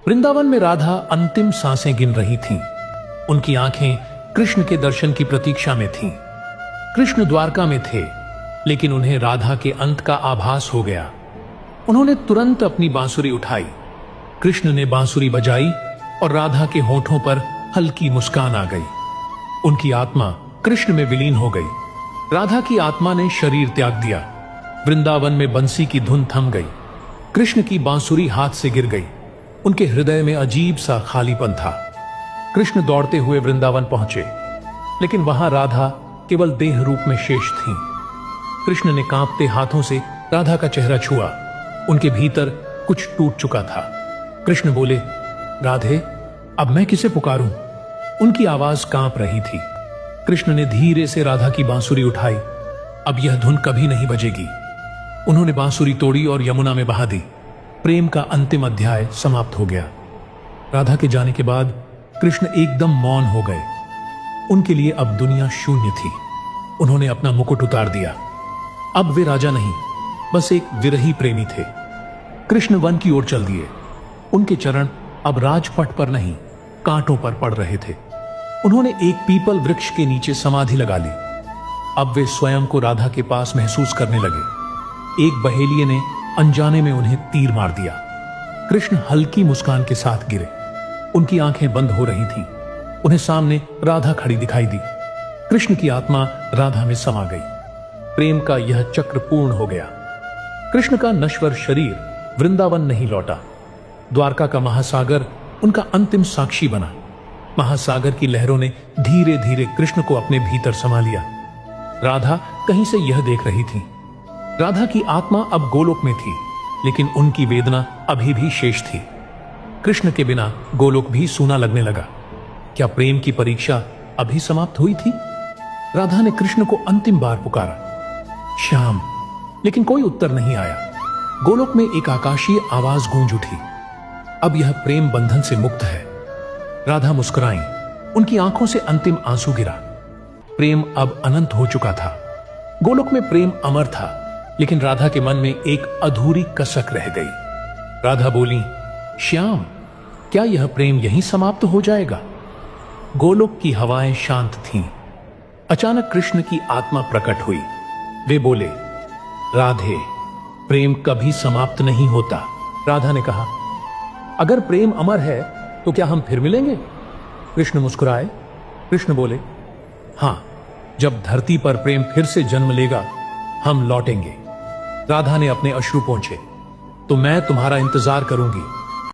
वृंदावन में राधा अंतिम सांसें गिन रही थीं। उनकी आंखें कृष्ण के दर्शन की प्रतीक्षा में थीं। कृष्ण द्वारका में थे, लेकिन उन्हें राधा के अंत का आभास हो गया। उन्होंने तुरंत अपनी बांसुरी उठाई। कृष्ण ने बांसुरी बजाई और राधा के होठों पर हल्की मुस्कान आ गई। उनकी आत्मा कृष्ण में विलीन हो गई। राधा की आत्मा ने शरीर त्याग दिया। वृंदावन में बंसी की धुन थम गई। कृष्ण की बांसुरी हाथ से गिर गई। उनके हृदय में अजीब सा खालीपन था। कृष्ण दौड़ते हुए वृंदावन पहुंचे, लेकिन वहां राधा केवल देह रूप में शेष थीं। कृष्ण ने कांपते हाथों से राधा का चेहरा छुआ। उनके भीतर कुछ टूट चुका था। कृष्ण बोले, राधे, अब मैं किसे पुकारूं? उनकी आवाज कांप रही थी। कृष्ण ने धीरे से राधा की बांसुरी उठाई। अब यह धुन कभी नहीं बजेगी। उन्होंने बांसुरी तोड़ी और यमुना में बहा दी। प्रेम का अंतिम अध्याय समाप्त हो गया। राधा के जाने के बाद कृष्ण एकदम मौन हो गए। उनके लिए अब दुनिया शून्य थी। उन्होंने अपना मुकुट उतार दिया। अब वे राजा नहीं, बस एक विरही प्रेमी थे। कृष्ण वन की ओर चल दिए। उनके चरण अब राजपट पर नहीं, कांटों पर पड़ रहे थे। उन्होंने एक पीपल वृक्ष के नीचे समाधि लगा ली। अब वे स्वयं को राधा के पास महसूस करने लगे। एक बहेलिये ने अनजाने में उन्हें तीर मार दिया। कृष्ण हल्की मुस्कान के साथ गिरे। उनकी आंखें बंद हो रही थीं। उन्हें सामने राधा खड़ी दिखाई दी। कृष्ण की आत्मा राधा में समा गई। प्रेम का यह चक्र पूर्ण हो गया। कृष्ण का नश्वर शरीर वृंदावन नहीं लौटा। द्वारका का महासागर उनका अंतिम साक्षी बना। महासागर की लहरों ने धीरे धीरे कृष्ण को अपने भीतर समा लिया। राधा कहीं से यह देख रही थी। राधा की आत्मा अब गोलोक में थी, लेकिन उनकी वेदना अभी भी शेष थी। कृष्ण के बिना गोलोक भी सूना लगने लगा। क्या प्रेम की परीक्षा अभी समाप्त हुई थी? राधा ने कृष्ण को अंतिम बार पुकारा, श्याम, लेकिन कोई उत्तर नहीं आया। गोलोक में एक आकाशीय आवाज गूंज उठी, अब यह प्रेम बंधन से मुक्त है। राधा मुस्कुराई। उनकी आंखों से अंतिम आंसू गिरा। प्रेम अब अनंत हो चुका था। गोलोक में प्रेम अमर था, लेकिन राधा के मन में एक अधूरी कसक रह गई। राधा बोली, श्याम, क्या यह प्रेम यहीं समाप्त हो जाएगा? गोलोक की हवाएं शांत थीं। अचानक कृष्ण की आत्मा प्रकट हुई। वे बोले, राधे, प्रेम कभी समाप्त नहीं होता। राधा ने कहा, अगर प्रेम अमर है तो क्या हम फिर मिलेंगे? कृष्ण मुस्कुराए। कृष्ण बोले, हां, जब धरती पर प्रेम फिर से जन्म लेगा, हम लौटेंगे। राधा ने अपने अश्रु पोंछे। तो मैं तुम्हारा इंतजार करूंगी।